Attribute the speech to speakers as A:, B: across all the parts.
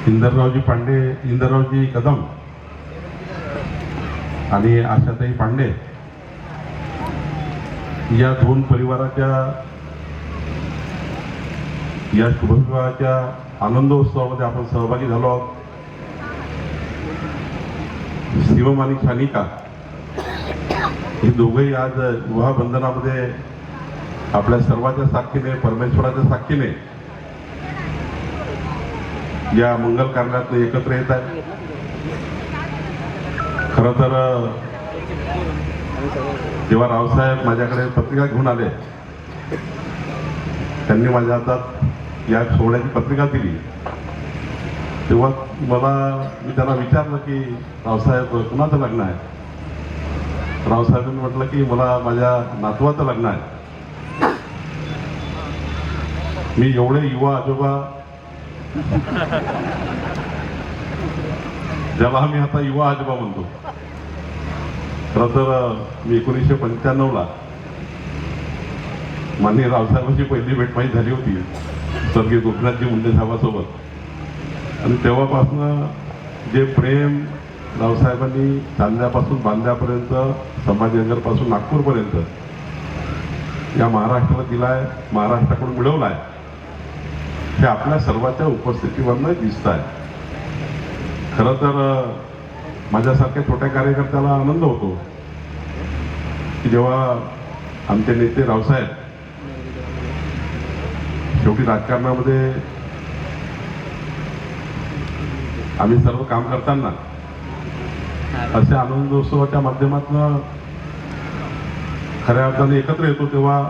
A: इंदररावजी पांडे, इंदररावजी कदम आणि आशाताई पांडे या दोन परिवाराच्या या शुभविवाहाच्या आनंदोत्सवामध्ये आपण सहभागी झालो आहोत. शिवम आणि सानिका हे दोघेही आज विवाह बंधनामध्ये आपल्या सर्वांच्या साक्षीने, परमेश्वराच्या साक्षीने या मंगल कार्यात एकत्र येत आहेत. खरं तर जेव्हा रावसाहेब माझ्याकडे पत्रिका घेऊन आले, त्यांनी माझ्या हातात या सोहळ्याची पत्रिका दिली, तेव्हा मी त्यांना विचारलं की रावसाहेब कुणाचं लग्न आहे. रावसाहेबांनी म्हटलं की मला माझ्या नातवाचं लग्न आहे. मी एवढे युवा आजोबा, ज्याला आम्ही आता युवा आजोबा म्हणतो, खरं तर मी 1995ला माननीय रावसाहेबांची पहिली भेट माझी झाली होती स्वर्गीय गोपीनाथजी मुंडे साहेबांसोबत. आणि तेव्हापासून जे प्रेम रावसाहेबांनी चांदण्यापासून बांधण्यापर्यंत, संभाजीनगरपासून नागपूरपर्यंत या महाराष्ट्राला दिलाय, महाराष्ट्राकडून मिळवलाय, हे आपल्या सर्वांच्या उपस्थितीवरनं दिसत आहे. खरं तर माझ्यासारख्या छोट्या कार्यकर्त्याला आनंद होतो की जेव्हा आमचे नेते रावसाहेब शेवटी राजकारणामध्ये आम्ही सर्व काम करताना अशा आनंदोत्सवाच्या माध्यमातून खऱ्या अर्थाने एकत्र येतो, तेव्हा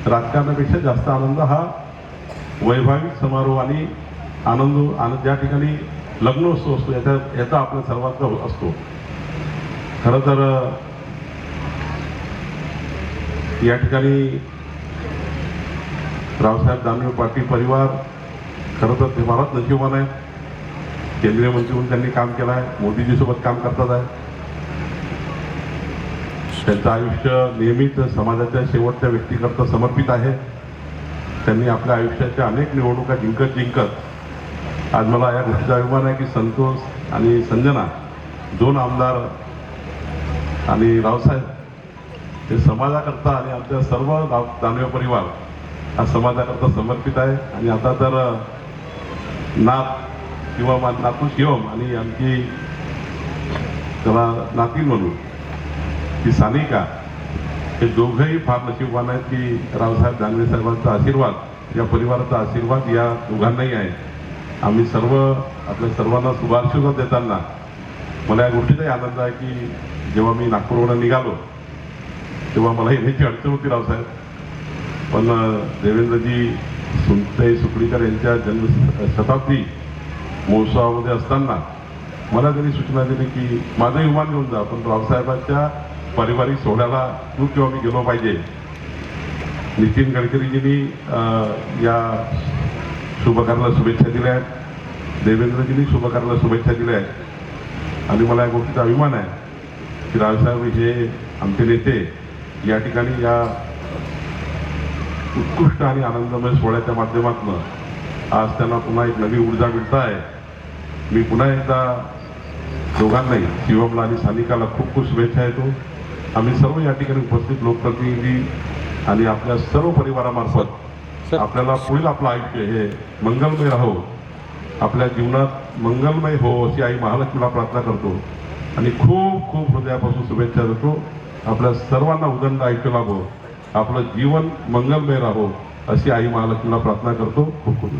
A: राजकारणापेक्षा जास्त आनंद हा वैभाविक समारोह आणि आनंद ज्या ठिकाणी लग्नोत्सव असतो याचा आपल्या सर्वांचा असतो. खरं तर या ठिकाणी रावसाहेब दानवे पाटील परिवार खरं तर ते फारच नशीबवान आहे. केंद्रीय मंत्री म्हणून त्यांनी काम केलं आहे, मोदीजीसोबत काम करतात आहे. त्यांचं आयुष्य नेहमीच समाजाच्या शेवटच्या व्यक्तीकरता समर्पित आहे. त्यांनी आपल्या आयुष्याच्या अनेक निवडणुका जिंकत आज मला या गोष्टीचा अभिमान आहे की संतोष आणि संजना दोन आमदार आणि रावसाहेब हे समाजाकरता आणि आमच्या सर्व दानवे परिवार हा समाजाकरता समर्पित आहे. आणि आता तर नात किंवा नातू शिवम आणि आमची त्याला नाती म्हणून ती सानिका, हे दोघंही फार नशीबवान आहेत की रावसाहेब दानवे साहेबांचा आशीर्वाद, या परिवाराचा आशीर्वाद या दोघांनाही आहे. आम्ही सर्व आपल्या सर्वांना शुभाशीर्वाद देताना मला या गोष्टीचाही आनंद आहे की जेव्हा मी नागपूरवरून निघालो तेव्हा मला येण्याची अडचण होती रावसाहेब, पण देवेंद्रजी सुकडीकर यांच्या जन्मशताब्दी महोत्सवामध्ये असताना मला त्यांनी सूचना दिली की माझं विमान घेऊन जा, पण रावसाहेबांच्या पारिवारिक सोहळ्याला तू किंवा मी गेलो पाहिजे. नितीन गडकरीजींनी या शुभकार्याला शुभेच्छा दिल्या आहेत, देवेंद्रजींनी शुभकार्याला शुभेच्छा दिल्या आहेत. आणि मला या गोष्टीचा अभिमान आहे की रावसाहेब हे आमचे नेते या ठिकाणी या उत्कृष्ट आणि आनंदमय सोहळ्याच्या माध्यमातून आज त्यांना पुन्हा एक नवी ऊर्जा मिळत आहे. मी पुन्हा एकदा दोघांनाही, शिवमला आणि सानिकाला खूप खूप शुभेच्छा देतो. आम्ही सर्व या ठिकाणी उपस्थित लोकप्रतिनिधी आणि आपल्या सर्व परिवारामार्फत आपल्याला पुढील आपलं आयुष्य हे मंगलमय राहो, आपल्या जीवनात मंगलमय हो अशी आई महालक्ष्मीला प्रार्थना करतो आणि खूप खूप हृदयापासून शुभेच्छा देतो. आपल्या सर्वांना उदंड आयुष्य लाभो, आपलं जीवन मंगलमय राहो अशी आई महालक्ष्मीला प्रार्थना करतो. खूप खूप